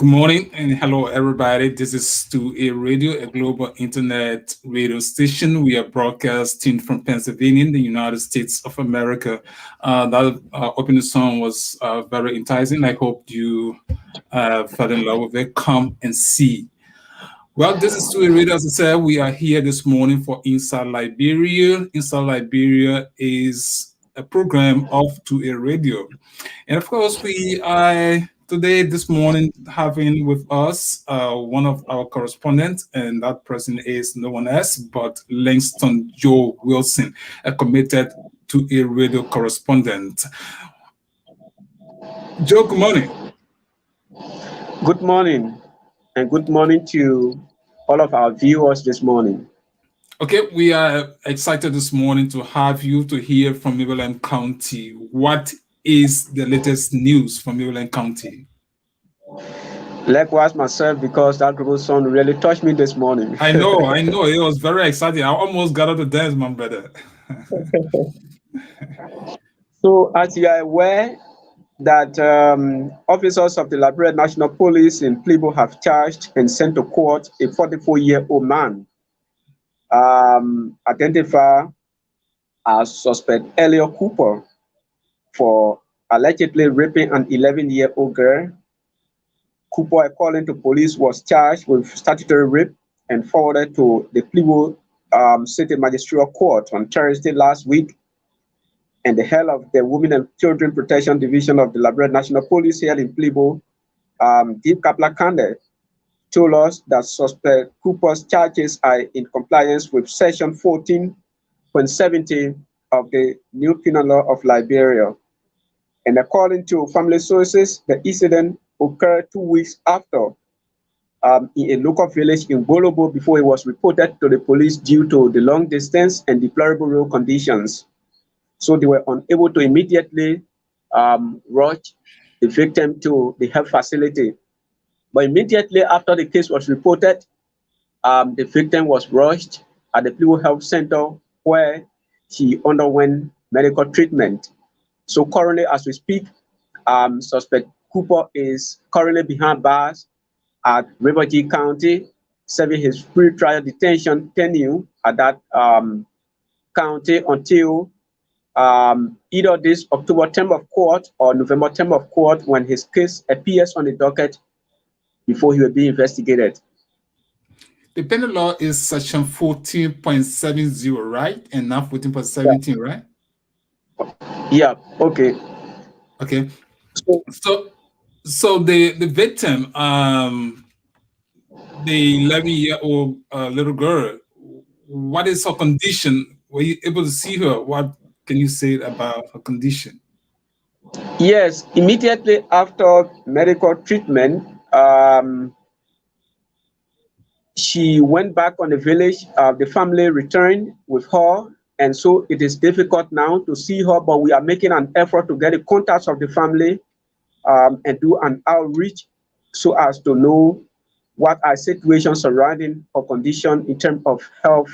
Good morning and hello, everybody. This is Stu A Radio, a global internet radio station. We are broadcasting from Pennsylvania, in the United States of America. That opening song was very enticing. I hope you fell in love with it. Come and see. Well, this is Stu A Radio. As I said, we are here this morning for Inside Liberia. Inside Liberia is a program of Stu A Radio. And of course, we are today, this morning, having with us one of our correspondents, and that person is no one else but Langston Joe Wilson, a committed to a radio correspondent. Joe, good morning. Good morning, and good morning to all of our viewers this morning. Okay, we are excited this morning to have you to hear from Cleveland County. What is the latest news from Cleveland County? Likewise myself, because that group song really touched me this morning. I know. It was very exciting. I almost got out to dance, my brother. So, as you are aware, that officers of the Liberia National Police in Plebo have charged and sent to court a 44-year-old man, identified as suspect Elliot Cooper, for allegedly raping an 11-year-old girl. Cooper, according to police, was charged with statutory rape and forwarded to the Plibo City Magistrates Court on Thursday last week. And the head of the Women and Children Protection Division of the Liberia National Police here in Plibo, Deep Kaplakande, told us that suspect Cooper's charges are in compliance with Section 14.70 of the New Penal Law of Liberia. And according to family sources, the incident occurred 2 weeks after in a local village in Bolobo before it was reported to the police due to the long distance and deplorable road conditions. So they were unable to immediately rush the victim to the health facility. But immediately after the case was reported, the victim was rushed at the Plibo Health Center where she underwent medical treatment. So currently, as we speak, suspect Cooper is currently behind bars at Riverview County, serving his pre-trial detention tenure at that county until either this October term of court or November term of court when his case appears on the docket before he will be investigated. The penal law is section 14.70, right? And not 14.17, right? Yeah, okay. Okay. So the victim, the 11-year-old little girl, what is her condition? Were you able to see her? What can you say about her condition? Yes, immediately after medical treatment, she went back on the village. The family returned with her, and so it is difficult now to see her, but we are making an effort to get the contacts of the family and do an outreach so as to know what are situations surrounding her condition in terms of health.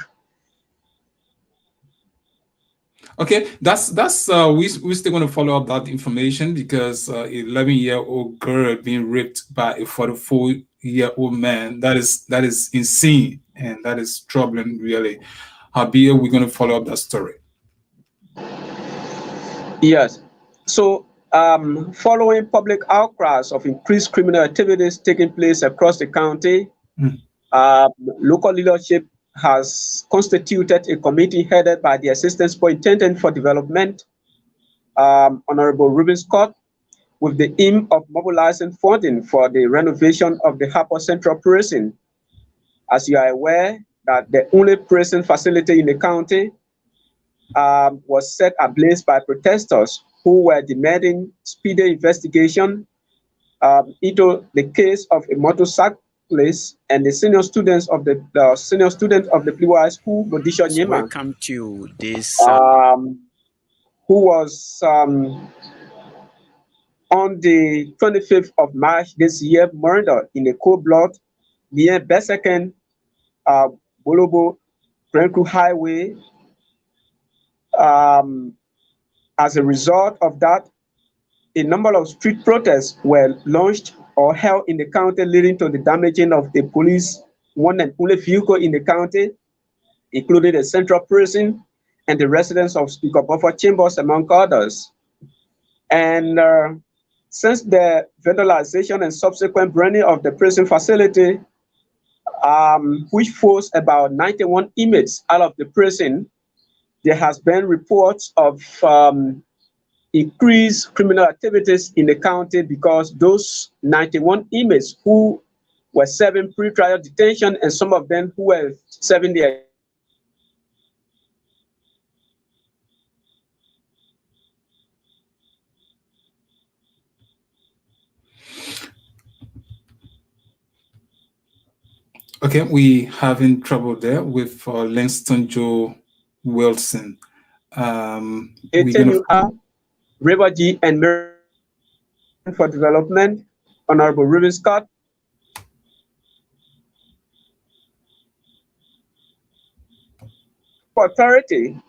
Okay, that's we still going to follow up that information because 11-year-old girl being raped by a 44-year-old man, that is insane, and that is troubling, really. Habia, we're going to follow up that story. Yes. So following public outcries of increased criminal activities taking place across the county, local leadership has constituted a committee headed by the Assistant Superintendent for Development, Honorable Ruben Scott, with the aim of mobilizing funding for the renovation of the Harper Central Prison. As you are aware, that the only prison facility in the county was set ablaze by protesters who were demanding speedy investigation into the case of a motorcyclist and the senior students of the Plibo High School, Modisha Nyema, welcome to this who was on the 25th of March this year murdered in a cold blood near Beseken, Bolobo, Krenku Highway. As a result of that, a number of street protests were launched or held in the county, leading to the damaging of the police one and only vehicle in the county, including the central prison and the residence of Speaker Buffer Chambers, among others. And since the vandalization and subsequent burning of the prison facility, which forced about 91 inmates out of the prison, there has been reports of increased criminal activities in the county because those 91 inmates who were serving pre-trial detention and some of them who were serving their Okay, we having trouble there with Langston Joe Wilson. We're gonna River G and for Development, Honorable Ruben Scott. Authority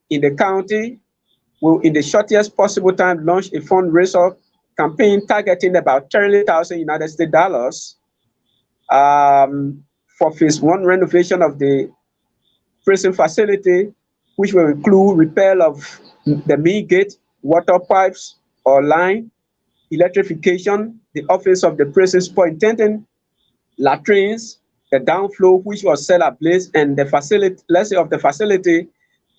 in the county will, in the shortest possible time, launch a fundraiser campaign targeting about $30,000 for phase one renovation of the prison facility, which will include repair of the main gate water pipes or line, electrification, the office of the prison superintendent, latrines, the downflow which was set ablaze, and the facility, let's say of the facility,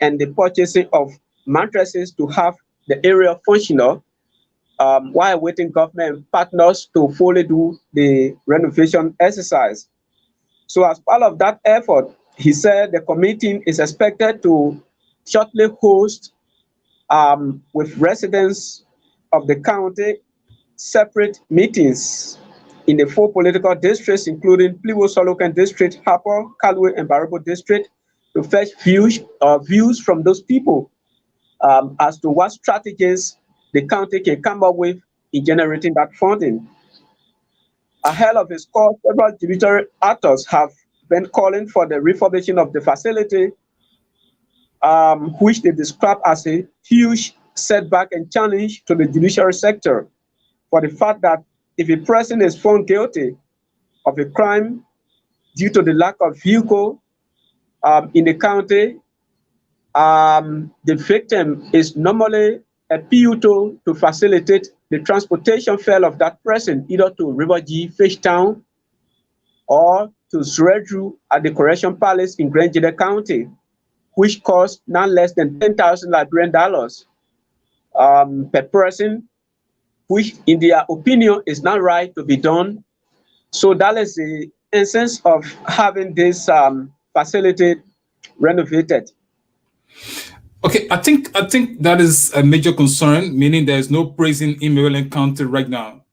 and the purchasing of mattresses to have the area functional, while awaiting government partners to fully do the renovation exercise. So as part of that effort, he said the committee is expected to shortly host with residents of the county separate meetings in the 4 political districts, including Pliwo, Solokan District, Harper, Kalwe, and Barabo District, to fetch views from those people as to what strategies the county can come up with in generating that funding. Ahead of his call, several judicial actors have been calling for the refurbishing of the facility, which they describe as a huge setback and challenge to the judiciary sector, for the fact that if a person is found guilty of a crime due to the lack of vehicle in the county, the victim is normally appealed to facilitate the transportation fare of that person, either to River G, Fishtown, or to Zredru at the Correction Palace in Grangeda County, which costs none less than 10,000 Liberian dollars per person, which in their opinion is not right to be done. So that is the essence of having this facility renovated. Okay, I think that is a major concern, meaning there is no prison in Maryland County right now,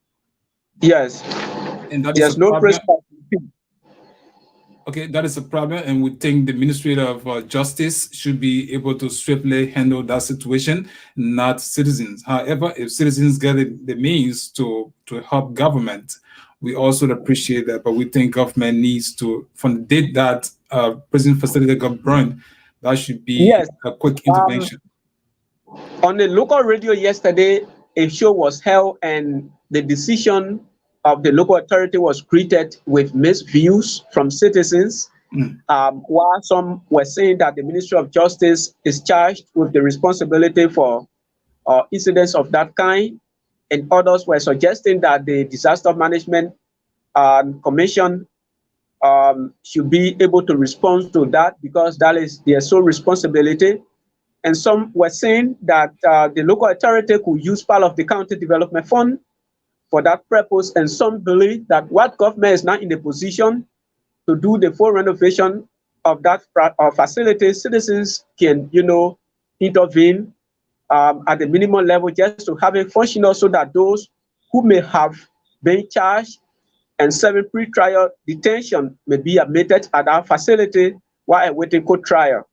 Yes, and that is a there's no problem. prison. Okay, that is a problem, and we think the Ministry of Justice should be able to swiftly handle that situation, not citizens. However, if citizens get the means to help government, we also appreciate that. But we think government needs to, from the date that prison facility got burned, that should be Yes. a quick Um, intervention. on the local radio yesterday, a show was held, and the decision of the local authority was greeted with mixed views from citizens. Mm. While some were saying that the Ministry of Justice is charged with the responsibility for incidents of that kind, and others were suggesting that the Disaster Management Commission should be able to respond to that because that is their sole responsibility. And some were saying that the local authority could use part of the county development fund for that purpose. And some believe that what government is not in the position to do the full renovation of that facility, citizens can, intervene at the minimum level just to have it functional so that those who may have been charged and serving pre-trial detention may be admitted at our facility while awaiting court trial.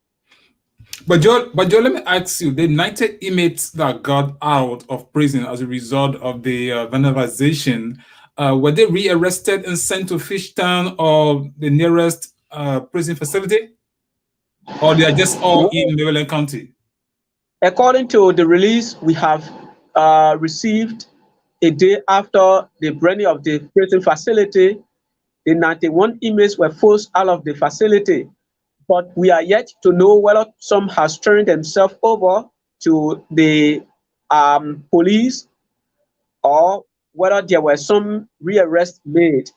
But Joe, let me ask you: the 90 inmates that got out of prison as a result of the vandalization, were they rearrested and sent to Fishtown or the nearest prison facility, or they are just all in Maryland County? According to the release we have received a day after the burning of the prison facility, the 91 inmates were forced out of the facility. But we are yet to know whether some has turned themselves over to the police or whether there were some rearrest made.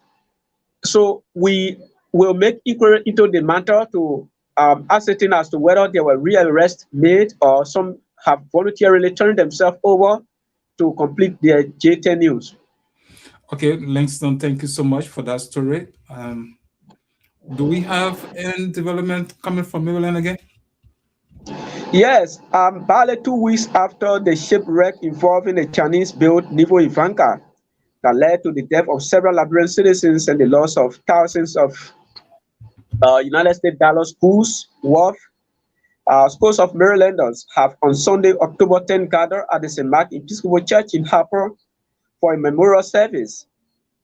So we will make inquiry into the matter to ascertain as to whether there were rearrest made or some have voluntarily turned themselves over to complete their J10 news. Okay, Langston, thank you so much for that story. Do we have any development coming from Maryland again? Yes, barely 2 weeks after the shipwreck involving a Chinese-built Nivo Ivanka that led to the death of several Liberian citizens and the loss of thousands of United States dollars goods worth, scores of Marylanders have on Sunday, October 10, gathered at the St. Mark Episcopal Church in Harper for a memorial service.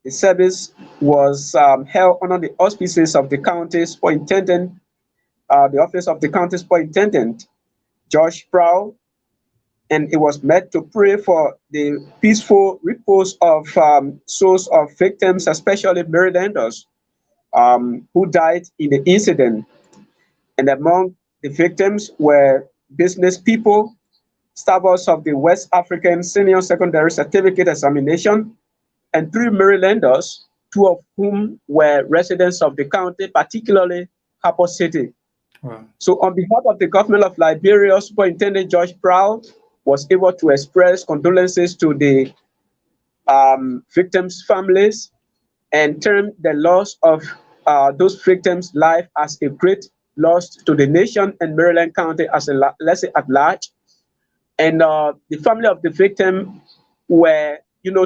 The service was held under the auspices of the county superintendent, the office of the county superintendent, George Prowl, and it was meant to pray for the peaceful repose of souls of victims, especially Marylanders who died in the incident. And among the victims were business people, staffers of the West African Senior Secondary Certificate Examination, and 3 Marylanders, 2 of whom were residents of the county, particularly Harper City. Wow. So on behalf of the government of Liberia, Superintendent George Proud was able to express condolences to the victims' families and termed the loss of those victims' life as a great loss to the nation and Maryland County as a lesson at large. And the family of the victim were,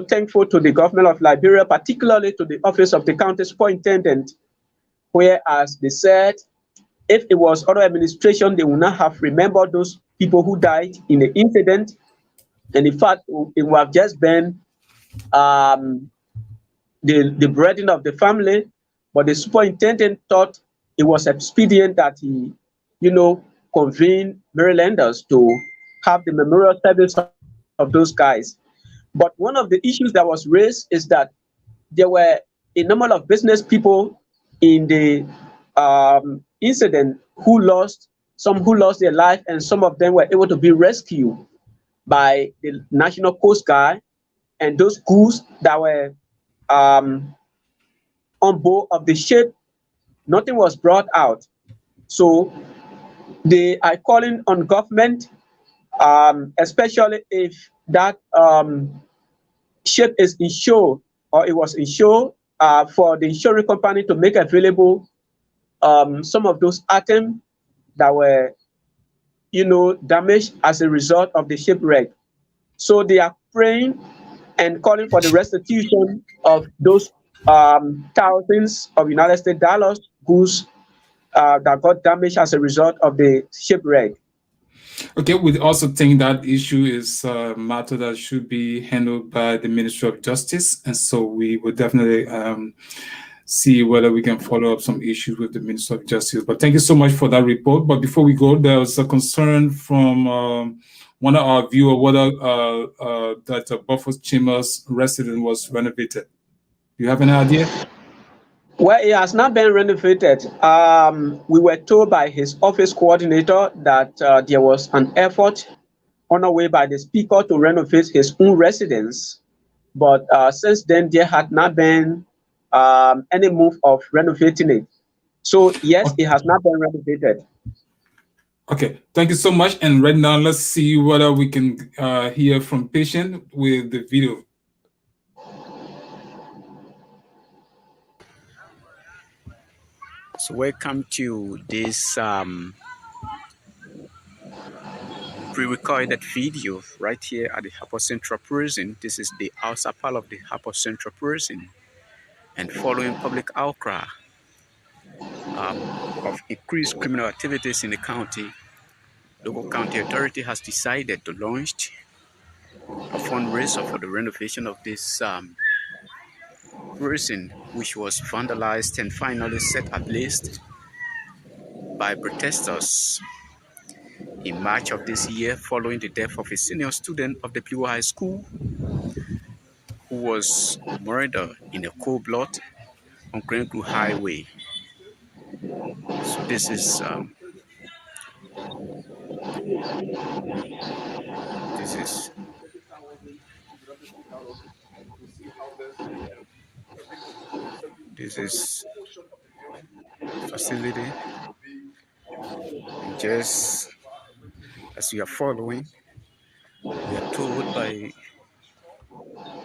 thankful to the government of Liberia, particularly to the office of the county superintendent, whereas they said if it was other administration, they would not have remembered those people who died in the incident. And in fact, it would have just been um, the burden of the family. But the superintendent thought it was expedient that he, convened Marylanders to have the memorial service of those guys. But one of the issues that was raised is that there were a number of business people in the incident some who lost their life, and some of them were able to be rescued by the National Coast Guard, and those crews that were um, on board of the ship, nothing was brought out. So they are calling on government, especially if that ship is insured or it was insured, for the insurance company to make available some of those items that were, damaged as a result of the shipwreck. So they are praying and calling for the restitution of those thousands of United States dollars goods that got damaged as a result of the shipwreck. Okay, we also think that issue is a matter that should be handled by the Ministry of Justice, and so we would definitely see whether we can follow up some issues with the Ministry of Justice. But thank you so much for that report. But before we go, there was a concern from one of our viewers whether that Buffalo Chambers residence was renovated. Do you have any idea? Well, it has not been renovated. We were told by his office coordinator that there was an effort underway by the speaker to renovate his own residence, but since then there had not been any move of renovating it. So yes, it has not been renovated. Okay, thank you so much. And right now, let's see whether we can hear from patient with the video. So welcome to this pre-recorded video right here at the Harper Central Prison. This is the outside part of the Harper Central Prison. And following public outcry of increased criminal activities in the county, local county authority has decided to launch a fundraiser for the renovation of this prison, which was vandalized and finally set ablaze by protesters in March of this year, following the death of a senior student of the Blue High School who was murdered in a cold blood on Greenwood Highway. So this is facility. And just as we are following, we are told by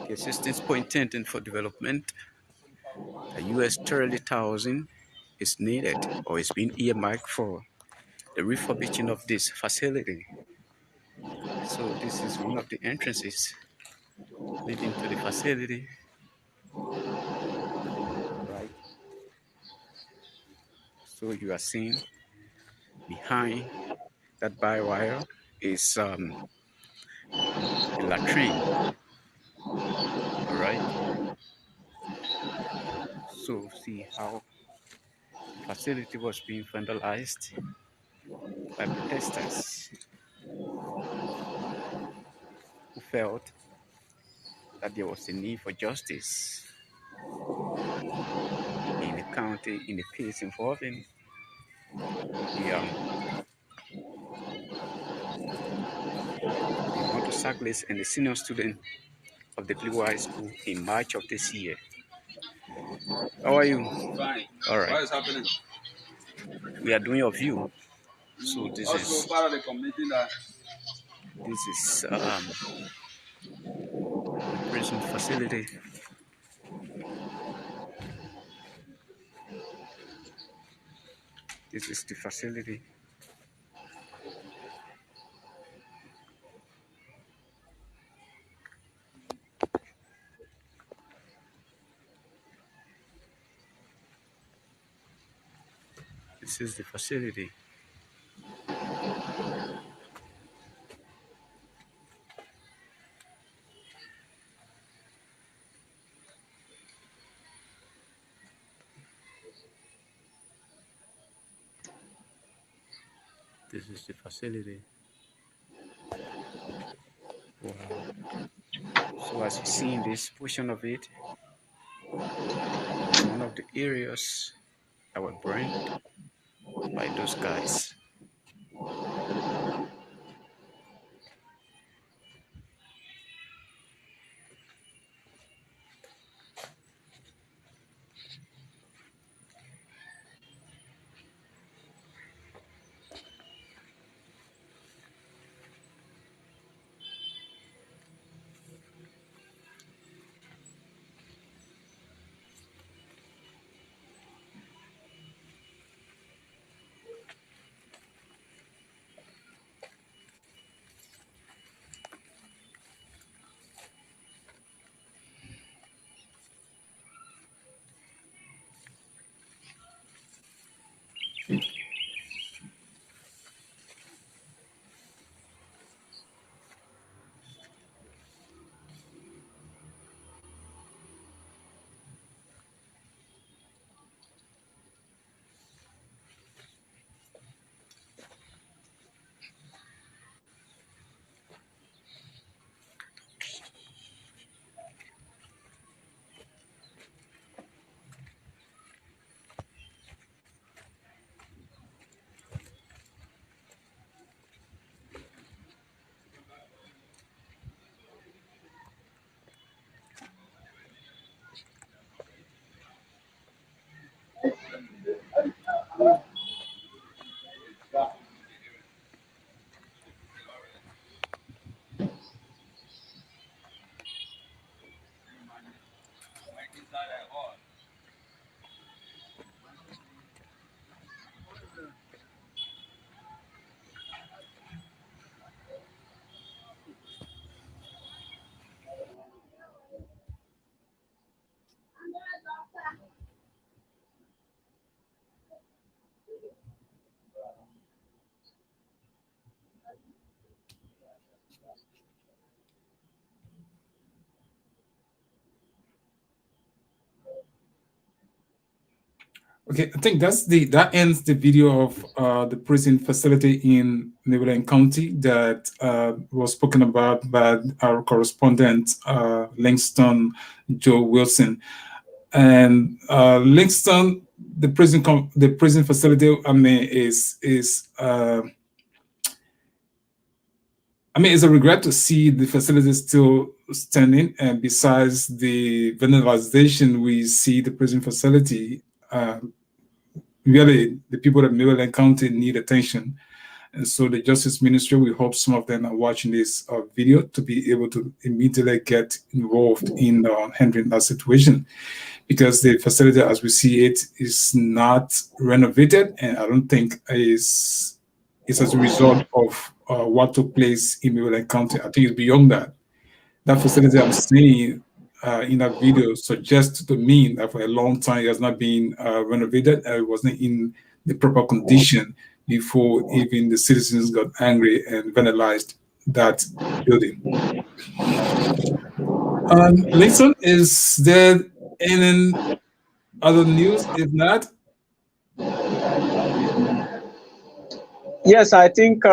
the Assistant Superintendent for Development that US 30,000 is needed or is being earmarked for the refurbishing of this facility. So this is one of the entrances leading to the facility. Right. So you are seeing behind that barbed wire is a latrine. All right. So see how the facility was being vandalized by protesters who felt that there was a need for justice in the county in the case involving the cyclist and a senior student of the Playboy High School in March of this year. How are you? Fine. All right. What is happening? We are doing your view. So this Also, is part of the community that the prison facility. This is the facility. This is the facility. This is the facility. Wow. So as you see in this portion of it, it's one of the areas that were burned by those guys. Okay, I think that ends the video of the prison facility in Neverland County that was spoken about by our correspondent Langston Joe Wilson. And Langston, the prison facility, I mean, it's a regret to see the facility still standing. And besides the vandalization, we see the prison facility. Really, the people of Maryland County need attention. And so the Justice Ministry, we hope some of them are watching this video to be able to immediately get involved in handling that situation. Because the facility, as we see it, is not renovated, and I don't think it's as a result of what took place in Maryland County. I think it's beyond that. That facility I'm seeing in that video suggests to me that for a long time it has not been renovated. It wasn't in the proper condition before even the citizens got angry and vandalized that building. Linson, is there any other news? If not, Yes, I think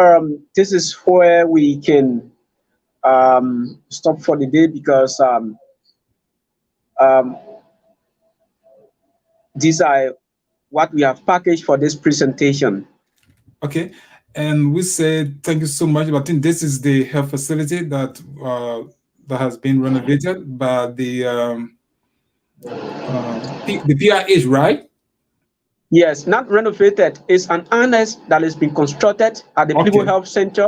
this is where we can stop for the day, because these are what we have packaged for this presentation. okay. And we said thank you so much. I think this is the health facility that has been renovated by the PIH, right? Yes, not renovated. It's an annex that has been constructed at the Plibo Okay. Health Center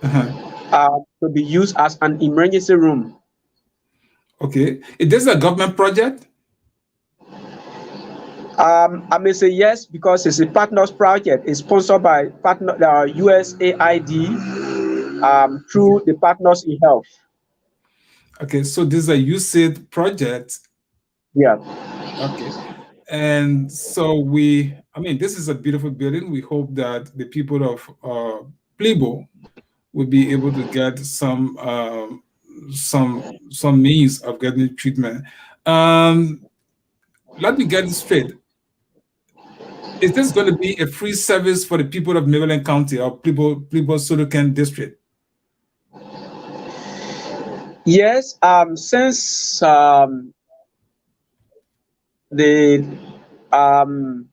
Uh-huh. to be used as an emergency room. Okay. Is this a government project? I may say yes because it's a partners project. It's sponsored by partner USAID Okay. through the Partners in Health. Okay. So this is a USAID project. Yeah. Okay. And so this is a beautiful building. We hope that the people of Plibo will be able to get some means of getting treatment. Um, Let me get this straight. Is this going to be a free service for the people of Maryland County or Plibo Sudokan District? Yes. Since the um,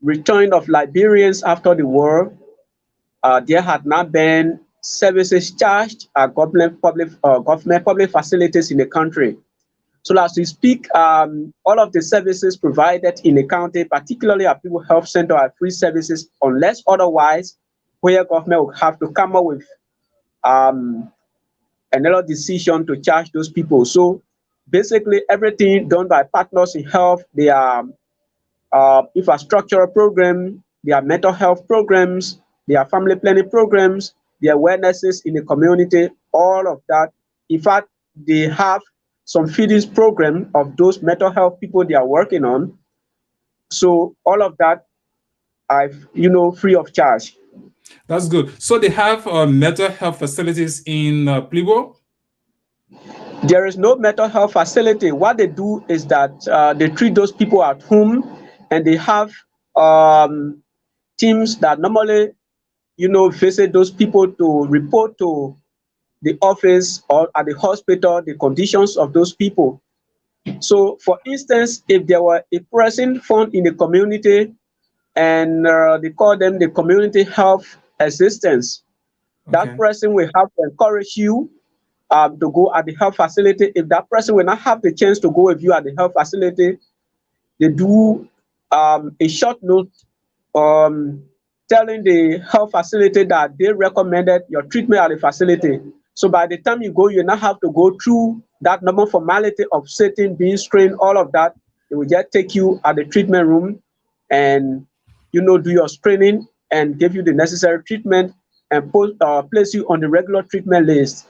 return of Liberians after the war, there had not been services charged at government public facilities in the country. So as we speak, all of the services provided in the county, particularly at People Health Center, are free services, unless otherwise, where government will have to come up with another decision to charge those people. So basically, everything done by Partners in Health, their infrastructural program, their mental health programs, their family planning programs, their awarenesses in the community, all of that. In fact, they have some feedings program of those mental health people they are working on. So all of that are free of charge. That's good. So they have mental health facilities in Plibo? There is no mental health facility. What they do is that they treat those people at home, and they have teams that normally visit those people to report to the office or at the hospital the conditions of those people. So, for instance, if there were a person found in the community and they call them the community health assistants, that Okay. person will have to encourage you to go at the health facility. If that person will not have the chance to go with you at the health facility, they do a short note um, telling the health facility that they recommended your treatment at the facility. So by the time you go, you not have to go through that normal formality of sitting, being screened, all of that. They will just take you at the treatment room and do your screening and give you the necessary treatment and place you on the regular treatment list.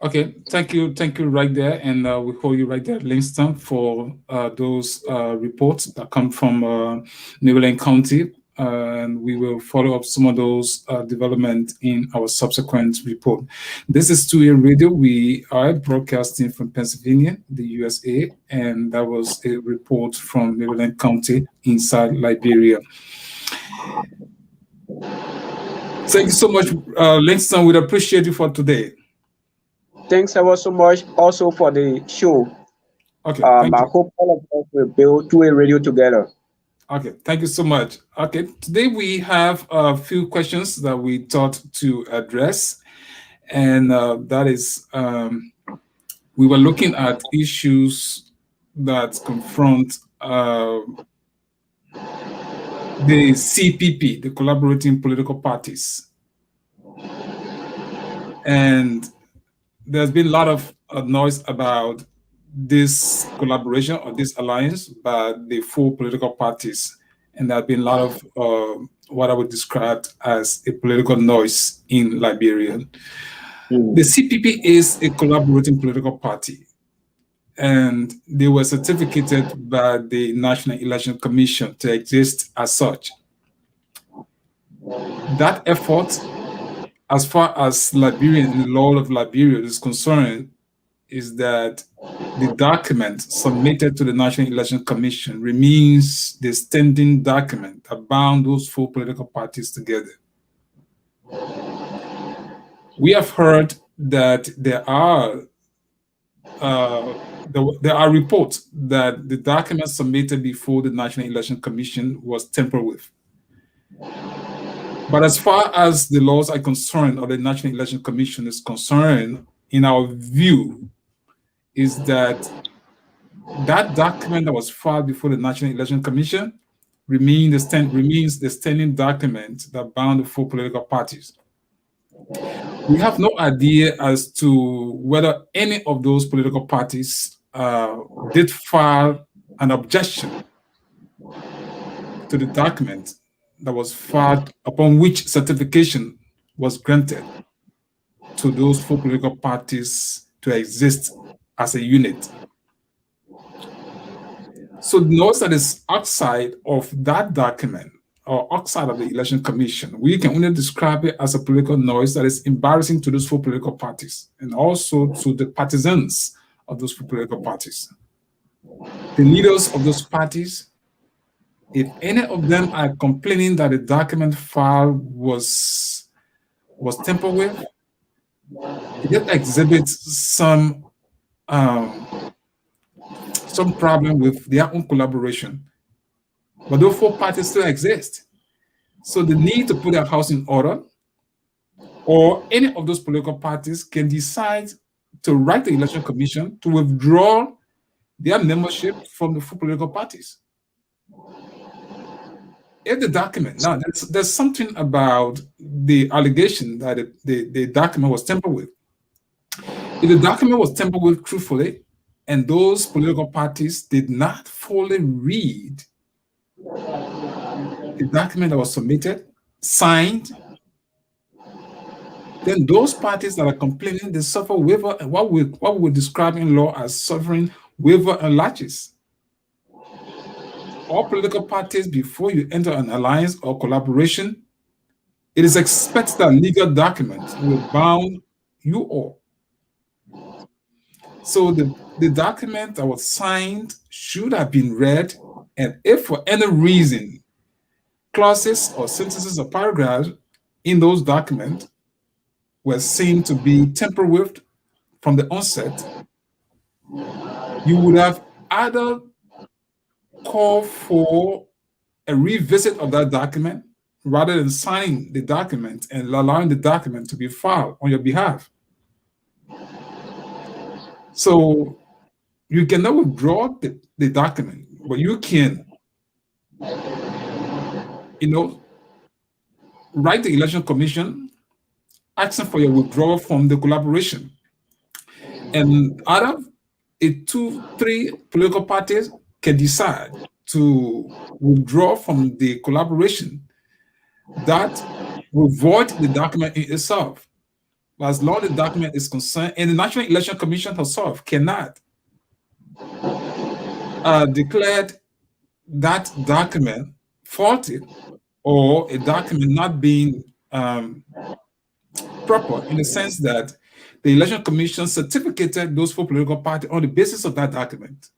Okay, thank you right there, and we hold you right there, Livingston, for those reports that come from Maryland County, and we will follow up some of those development in our subsequent report. This is 2A Radio. We are broadcasting from Pennsylvania, the USA, and that was a report from Maryland County inside Liberia. Thank you so much, Livingston. We appreciate you for today. Thanks ever so much also for the show. Okay, thank I you. hope all of us will build 2A Radio together. Okay, thank you so much. Okay, today we have a few questions that we thought to address, and that is we were looking at issues that confront the CPP, the collaborating political parties, and there's been a lot of noise about this collaboration or this alliance by the four political parties. And there have been a lot of what I would describe as a political noise in Liberia. The CPP is a collaborating political party, and they were certificated by the National Election Commission to exist as such. That effort, as far as Liberia and the law of Liberia is concerned, is that the document submitted to the National Election Commission remains the standing document that bound those four political parties together. We have heard that there are reports that the document submitted before the National Election Commission was tampered with. But as far as the laws are concerned, or the National Election Commission is concerned, in our view, is that that document that was filed before the National Election Commission remains the standing document that bound the four political parties. We have no idea as to whether any of those political parties did file an objection to the document that was filed, upon which certification was granted to those four political parties to exist as a unit. So the noise that is outside of that document or outside of the Election Commission, we can only describe it as a political noise that is embarrassing to those four political parties and also to the partisans of those four political parties. The leaders of those parties, if any of them are complaining that the document filed was tampered with, it exhibits some problem with their own collaboration. But those four parties still exist. So the need to put their house in order, or any of those political parties can decide to write the Election Commission to withdraw their membership from the four political parties. If the document, now there's something about the allegation that the document was tampered with. If the document was tampered with truthfully, and those political parties did not fully read the document that was submitted, signed, then those parties that are complaining, they suffer waiver, and what we describe in law as suffering waiver and laches. All political parties, before you enter an alliance or collaboration, it is expected that legal documents will bound you all. So the document that was signed should have been read, and if for any reason clauses or sentences or paragraphs in those documents were seen to be tampered with from the onset, you would have either called for a revisit of that document rather than signing the document and allowing the document to be filed on your behalf. So you cannot withdraw the document, but you can, write the Election Commission asking for your withdrawal from the collaboration. And out of it, 2-3 political parties can decide to withdraw from the collaboration. That will void the document in itself. But as long as the document is concerned, and the National Election Commission herself cannot declare that document faulty or a document not being proper, in the sense that the Election Commission certificated those four political parties on the basis of that document.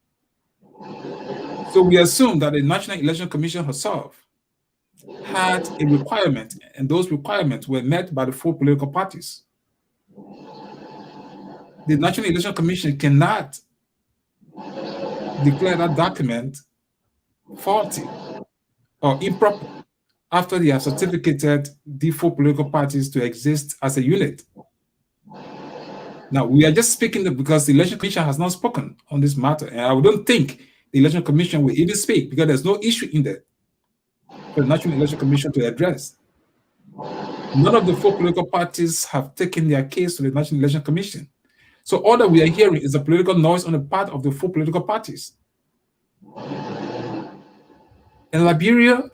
So we assume that the National Election Commission herself had a requirement, and those requirements were met by the four political parties. The National Election Commission cannot declare that document faulty or improper after they have certificated the four political parties to exist as a unit. Now, we are just speaking because the Election Commission has not spoken on this matter, and I don't think the Election Commission will even speak because there's no issue in there for the National Election Commission to address. None of the four political parties have taken their case to the National Election Commission. So all that we are hearing is a political noise on the part of the four political parties. In Liberia,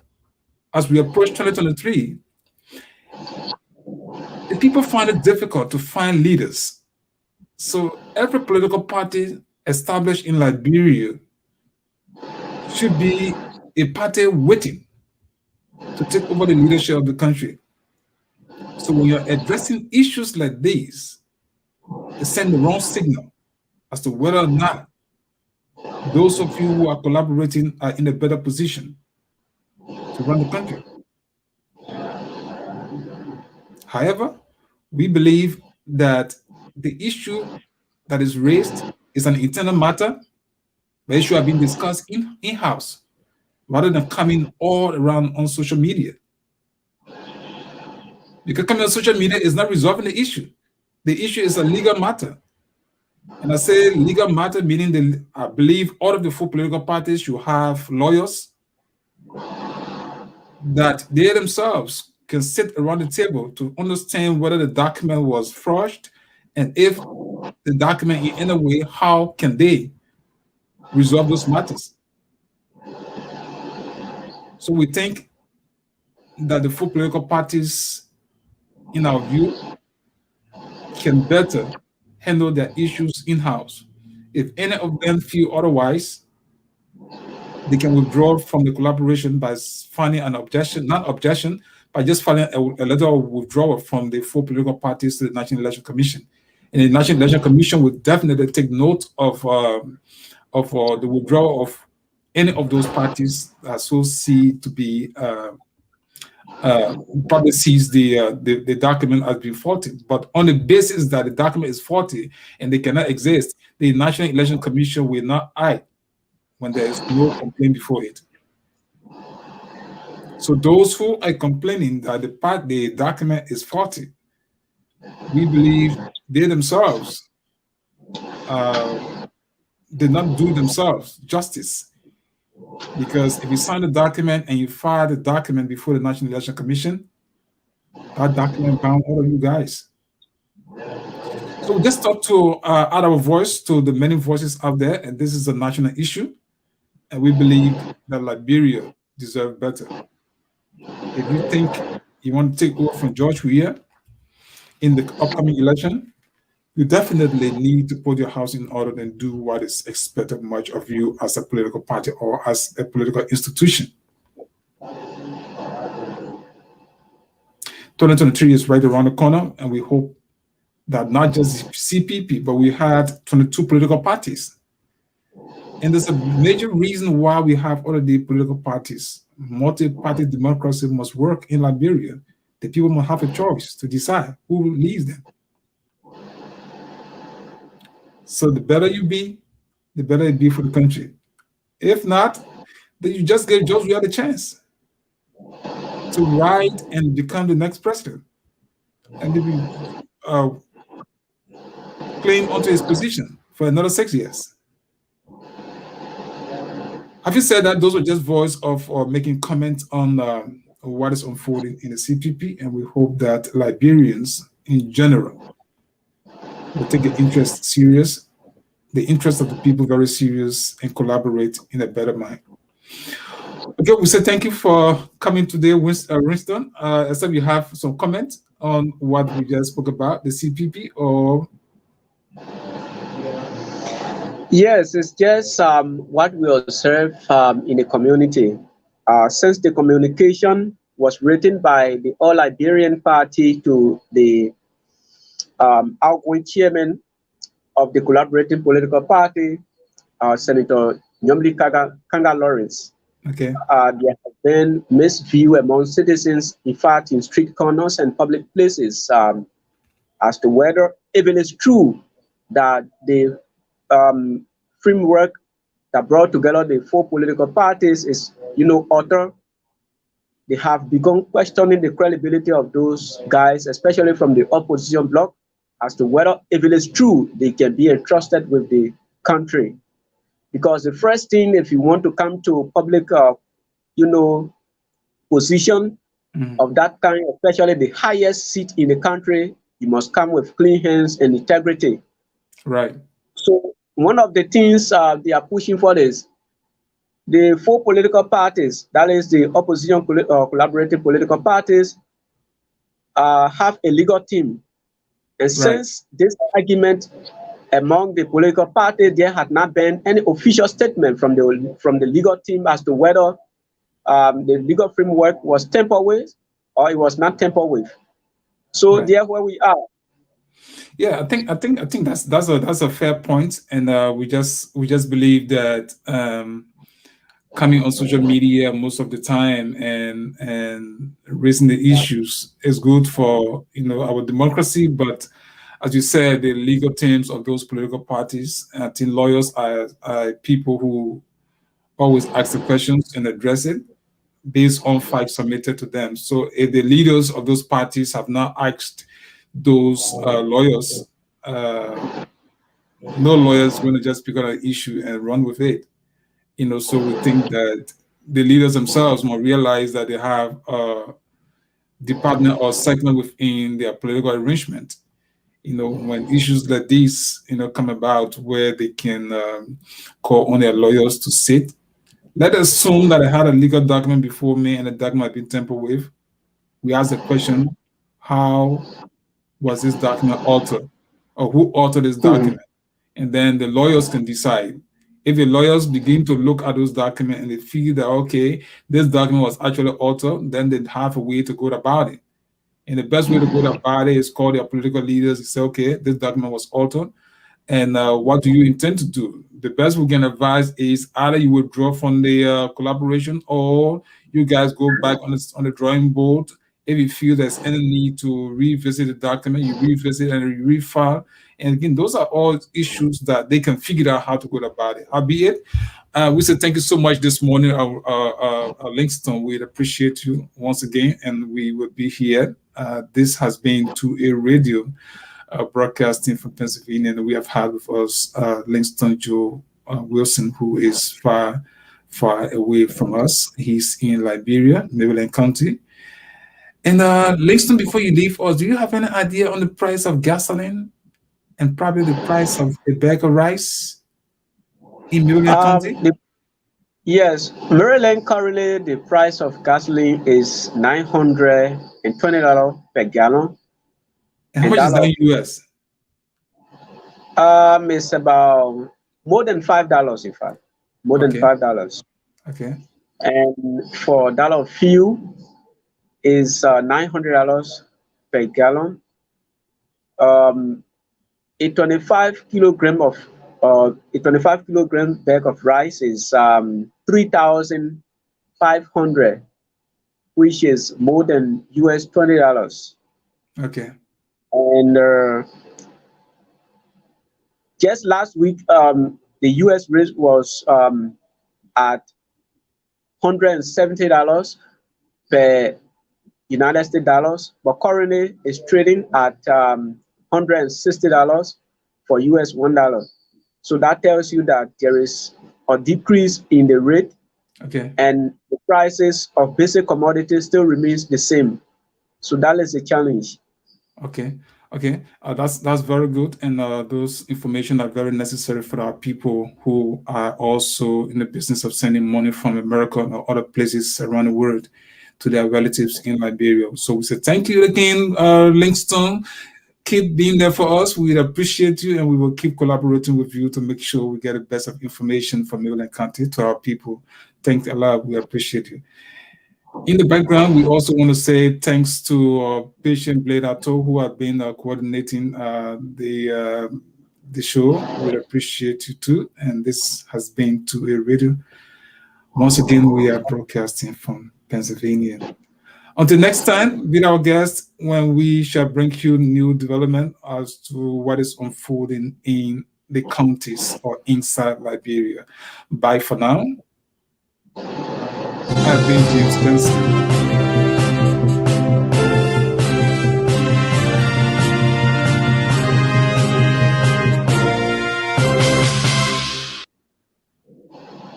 as we approach 2023, the people find it difficult to find leaders. So every political party established in Liberia should be a party waiting to take over the leadership of the country. So when you're addressing issues like these, it sends the wrong signal as to whether or not those of you who are collaborating are in a better position to run the country. However, we believe that the issue that is raised is an internal matter. The issue have been discussed in-house rather than coming all around on social media. Because coming on social media is not resolving the issue. The issue is a legal matter. And I say legal matter, meaning I believe all of the four political parties should have lawyers that they themselves can sit around the table to understand whether the document was forged, and if the document in any way, how can they resolve those matters? So we think that the four political parties, in our view, can better handle their issues in-house. If any of them feel otherwise, they can withdraw from the collaboration by filing an objection, not objection, by just filing a letter of withdrawal from the four political parties to the National Election Commission. And the National Election Commission would definitely take note of the withdrawal of any of those parties that so see to be probably sees the document as being faulty. But on the basis that the document is faulty and they cannot exist, the National Election Commission will not act when there is no complaint before it. So those who are complaining that the document is faulty, we believe they themselves did not do themselves justice. Because if you sign the document and you file the document before the National Election Commission, that document bound all of you guys. So we just talk to add our voice to the many voices out there, and this is a national issue, and we believe that Liberia deserves better. If you think you want to take over from George Weah in the upcoming election, you definitely need to put your house in order and do what is expected much of you as a political party or as a political institution. 2023 is right around the corner, and we hope that not just CPP, but we had 22 political parties. And there's a major reason why we have all of the political parties. Multi-party democracy must work in Liberia. The people must have a choice to decide who leads them. So the better you be, the better it be for the country. If not, then you just give George Weah the chance to ride and become the next president, and maybe claim onto his position for another 6 years. Having said that, those were just voice of making comments on what is unfolding in the CPP, and we hope that Liberians in general will take the interest serious, the interest of the people very serious, and collaborate in a better mind. Okay, we say thank you for coming today, Winston. Except you have some comments on what we just spoke about, the CPP, or? Yes, it's just what we observe in the community. Since the communication was written by the All Liberian Party to the outgoing chairman of the collaborating political party, Senator Nyomli Kanga Lawrence. Okay. There have been misview among citizens, in fact, in street corners and public places, as to whether if it is true that the framework that brought together the four political parties is, author. They have begun questioning the credibility of those guys, especially from the opposition bloc, as to whether if it is true they can be entrusted with the country. Because the first thing, if you want to come to public, position of that kind, especially the highest seat in the country, you must come with clean hands and integrity. Right. So one of the things they are pushing for is the four political parties, that is the opposition collaborative political parties, have a legal team. And since this argument among the political parties, there had not been any official statement from the legal team as to whether the legal framework was tampered with or it was not tampered with. So there where we are. Yeah, I think that's a fair point, and we just believe that coming on social media most of the time and raising the issues is good for our democracy, but as you said, the legal teams of those political parties, I think lawyers are people who always ask the questions and address it. based on facts submitted to them. So if the leaders of those parties have not asked those lawyers, no lawyers going to just pick up an issue and run with it. So we think that the leaders themselves must realize that they have a department or segment within their political arrangement. When issues like these, come about where they can call on their lawyers to sit. Let's assume that I had a legal document before me and the document had been tampered with. We ask the question, how was this document altered? Or who altered this document? And then the lawyers can decide. If the lawyers begin to look at those documents and they feel that, okay, this document was actually altered, then they have a way to go about it. And the best way to go about it is call their political leaders and say, okay, this document was altered. And what do you intend to do? The best we can advise is either you withdraw from the collaboration or you guys go back on the drawing board. If you feel there's any need to revisit the document, you revisit and you refile. And again, those are all issues that they can figure out how to go about it. Albeit, we say thank you so much this morning, Langston. We appreciate you once again, and we will be here. This has been To A Radio, broadcasting from Pennsylvania, and we have had with us Langston Joe Wilson, who is far away from us. He's in Liberia, Maryland County. And Langston, before you leave us, do you have any idea on the price of gasoline and probably the price of a bag of rice in Maryland County? Yes, Maryland currently the price of gasoline is $920 per gallon. And how much is that in US? It's about more than $5, in fact. More than $5. Okay. And for dollar fuel is $900 per gallon. A 25 kilogram bag of rice is 3,500, which is more than US $20. Okay. And just last week, the US rate was at $170 per United States dollars, but currently it's trading at $160 for US $1. So that tells you that there is a decrease in the rate, and the prices of basic commodities still remains the same. So that is a challenge. Okay. That's very good, and those information are very necessary for our people who are also in the business of sending money from America or other places around the world to their relatives in Liberia. So we say thank you again, Langston. Keep being there for us. We appreciate you, and we will keep collaborating with you to make sure we get the best of information from Maryland County to our people. Thanks a lot. We appreciate you. In the background, we also want to say thanks to Patient Blade Atto, who have been coordinating the show. We appreciate you too. And this has been To A Radio. Once again, we are broadcasting from Pennsylvania. Until next time, with our guest, when we shall bring you new development as to what is unfolding in the counties or inside Liberia. Bye for now. I've been James Benson.